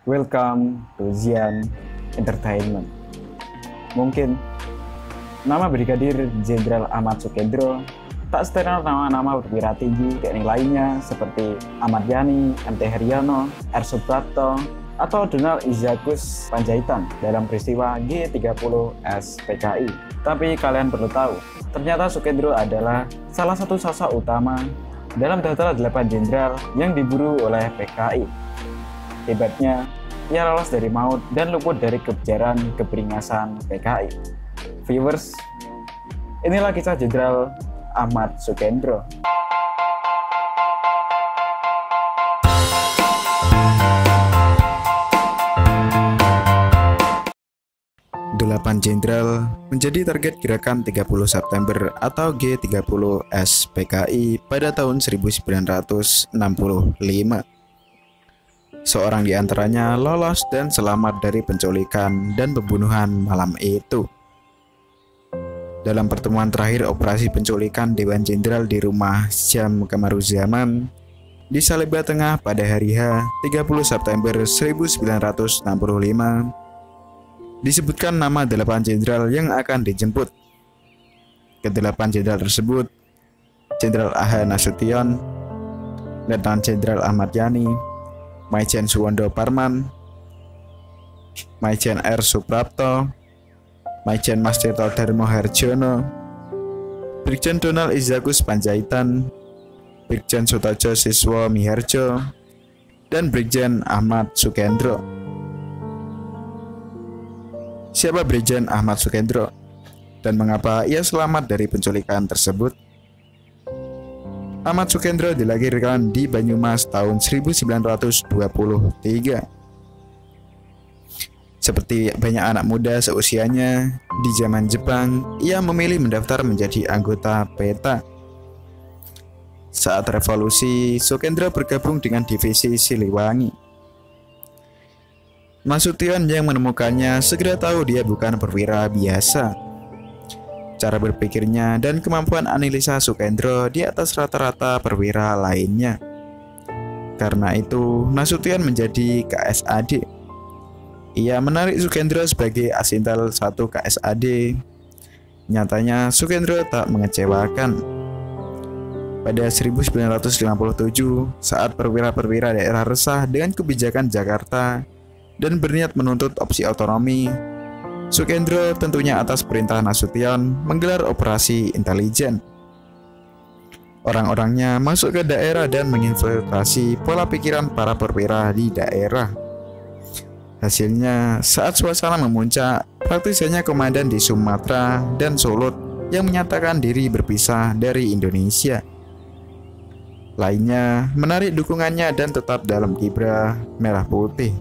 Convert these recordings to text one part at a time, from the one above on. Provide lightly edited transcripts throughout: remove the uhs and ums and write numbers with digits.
Welcome to Zian Entertainment. Mungkin nama Brigadir Jenderal Ahmad Sukendro tak seterusnya nama-nama perwira tinggi TNI lainnya seperti Ahmad Yani, MT Haryono, R. Suprapto, atau Donald Izagus Panjaitan dalam peristiwa G30S PKI. Tapi kalian perlu tahu, ternyata Sukendro adalah salah satu sosok utama dalam daftar 8 jenderal yang diburu oleh PKI. Hebatnya, ia lolos dari maut dan luput dari kejaran keberingasan PKI. Viewers, inilah kisah Jenderal Ahmad Sukendro. Delapan jenderal menjadi target gerakan 30 September atau G30S PKI pada tahun 1965. Seorang di antaranya lolos dan selamat dari penculikan dan pembunuhan malam itu. Dalam pertemuan terakhir operasi penculikan Dewan Jenderal di rumah Syam Kamaruzaman di Saleba Tengah pada hari H 30 September 1965, disebutkan nama 8 jenderal yang akan dijemput. Kedelapan jenderal tersebut, Jenderal A.H. Nasution, Letnan Jenderal Ahmad Yani, Maijen Suwondo Parman, Maijen R. Suprapto, Maijen Mas Tito Darmo Harjono, Brigjen Donald Izagus Panjaitan, Brigjen Sutojo Siswo Miharjo, dan Brigjen Ahmad Sukendro. Siapa Brigjen Ahmad Sukendro dan mengapa ia selamat dari penculikan tersebut? Ahmad Sukendro dilahirkan di Banyumas tahun 1923. Seperti banyak anak muda seusianya di zaman Jepang, ia memilih mendaftar menjadi anggota PETA. Saat revolusi, Sukendro bergabung dengan divisi Siliwangi. Nasution yang menemukannya segera tahu dia bukan perwira biasa. Cara berpikirnya dan kemampuan analisa Sukendro di atas rata-rata perwira lainnya. Karena itu, Nasution menjadi KSAD. Ia menarik Sukendro sebagai Asintel 1 KSAD. Nyatanya, Sukendro tak mengecewakan. Pada 1957, saat perwira-perwira daerah resah dengan kebijakan Jakarta dan berniat menuntut opsi otonomi, Sukendro tentunya atas perintah Nasution menggelar operasi intelijen. Orang-orangnya masuk ke daerah dan menginfiltrasi pola pikiran para perwira di daerah. Hasilnya, saat suasana memuncak, praktis hanya komandan di Sumatera dan Sulut yang menyatakan diri berpisah dari Indonesia. Lainnya menarik dukungannya dan tetap dalam kiprah merah putih.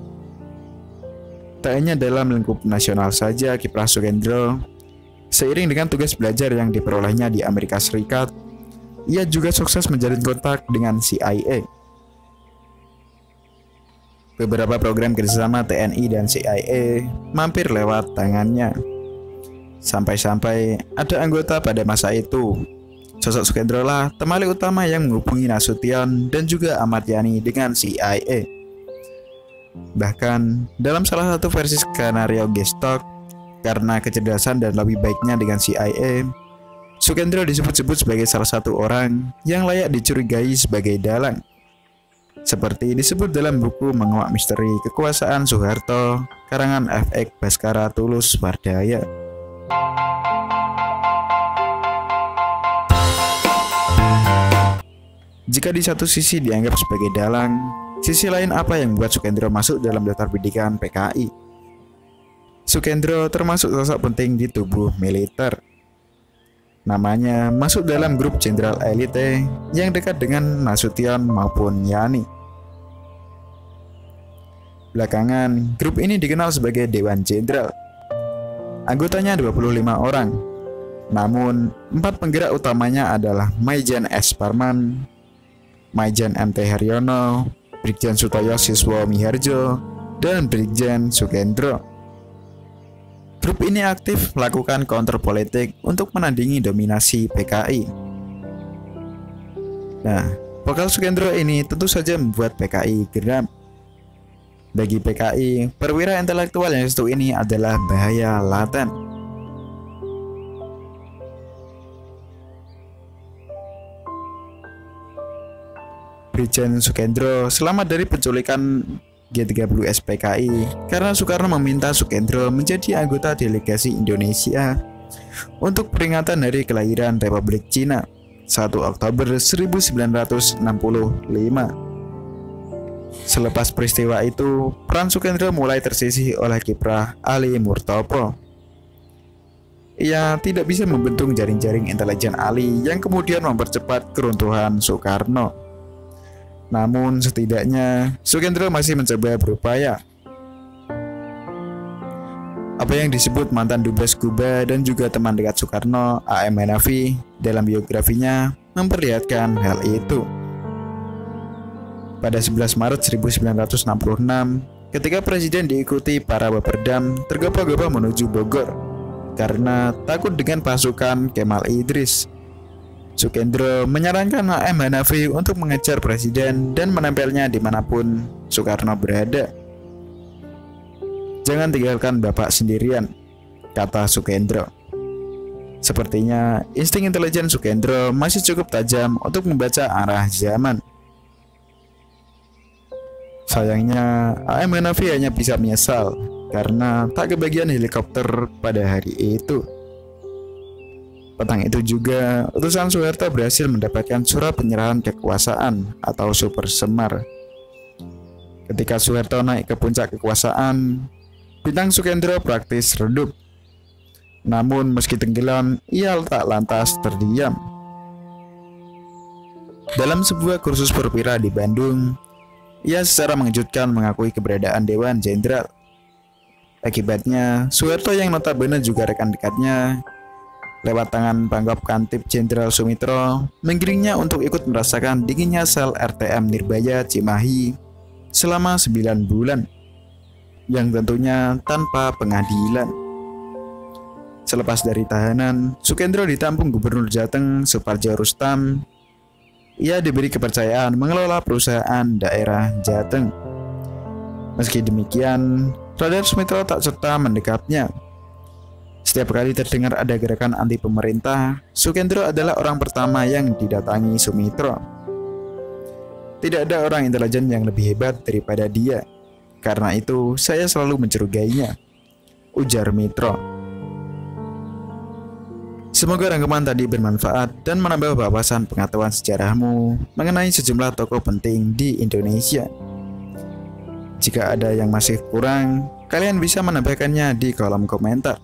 Tak hanya dalam lingkup nasional saja kiprah Sukendro, seiring dengan tugas belajar yang diperolehnya di Amerika Serikat, ia juga sukses menjalin kontak dengan CIA. Beberapa program kerjasama TNI dan CIA mampir lewat tangannya. Sampai-sampai ada anggota pada masa itu, sosok Sukendro lah temali utama yang menghubungi Nasution dan juga Ahmad Yani dengan CIA. Bahkan, dalam salah satu versi skenario Gestok, karena kecerdasan dan lebih baiknya dengan CIA, Sukendro disebut-sebut sebagai salah satu orang yang layak dicurigai sebagai dalang. Seperti disebut dalam buku Menguak Misteri Kekuasaan Soeharto, karangan F.X. Baskara Tulus Wardaya. Jika di satu sisi dianggap sebagai dalang, sisi lain apa yang membuat Sukendro masuk dalam daftar pendidikan PKI? Sukendro termasuk sosok penting di tubuh militer. Namanya masuk dalam grup jenderal elite yang dekat dengan Nasution maupun Yani. Belakangan, grup ini dikenal sebagai Dewan Jenderal. Anggotanya 25 orang. Namun, 4 penggerak utamanya adalah Maijen S. Parman, Maijen MT Haryono, Brigjen Sutoyo Siswo Miharjo, dan Brigjen Sukendro. Grup ini aktif melakukan counter politik untuk menandingi dominasi PKI. Nah, Pokal Sukendro ini tentu saja membuat PKI geram. Bagi PKI, perwira intelektual yang satu ini adalah bahaya laten. Brigjen Sukendro selamat dari penculikan G30S PKI karena Soekarno meminta Sukendro menjadi anggota delegasi Indonesia untuk peringatan hari kelahiran Republik Cina 1 Oktober 1965. Selepas peristiwa itu, peran Sukendro mulai tersisih oleh kiprah Ali Murtopo. Ia tidak bisa membentuk jaring-jaring intelijen Ali yang kemudian mempercepat keruntuhan Soekarno. Namun setidaknya Sukendro masih mencoba berupaya. Apa yang disebut mantan dubes Kuba dan juga teman dekat Soekarno, A.M. Hanafi, dalam biografinya memperlihatkan hal itu. Pada 11 Maret 1966, ketika Presiden diikuti para Baperdam tergapa-gapa menuju Bogor karena takut dengan pasukan Kemal Idris, Sukendro menyarankan A.M. Hanafi untuk mengejar Presiden dan menempelnya dimanapun Soekarno berada. "Jangan tinggalkan Bapak sendirian," kata Sukendro. Sepertinya insting intelijen Sukendro masih cukup tajam untuk membaca arah zaman. Sayangnya, A.M. Hanafi hanya bisa menyesal karena tak kebagian helikopter pada hari itu. Petang itu juga, utusan Soeharto berhasil mendapatkan surat penyerahan kekuasaan atau Super Semar. Ketika Soeharto naik ke puncak kekuasaan, bintang Sukendro praktis redup. Namun meski tenggelam, ia tak lantas terdiam. Dalam sebuah kursus perwira di Bandung, ia secara mengejutkan mengakui keberadaan Dewan Jenderal. Akibatnya, Soeharto yang notabene juga rekan dekatnya, lewat tangan Pangkop Kantip Jenderal Sumitro, menggiringnya untuk ikut merasakan dinginnya sel RTM Nirbaya Cimahi selama 9 bulan, yang tentunya tanpa pengadilan. Selepas dari tahanan, Sukendro ditampung Gubernur Jateng Suparjo Rustam. Ia diberi kepercayaan mengelola perusahaan daerah Jateng. Meski demikian, Raden Sumitro tak serta mendekapnya. Setiap kali terdengar ada gerakan anti pemerintah, Sukendro adalah orang pertama yang didatangi Sumitro. Tidak ada orang intelijen yang lebih hebat daripada dia. Karena itu, saya selalu mencurigainya, ujar Mitro. Semoga rangkuman tadi bermanfaat dan menambah wawasan pengetahuan sejarahmu mengenai sejumlah tokoh penting di Indonesia. Jika ada yang masih kurang, kalian bisa menambahkannya di kolom komentar.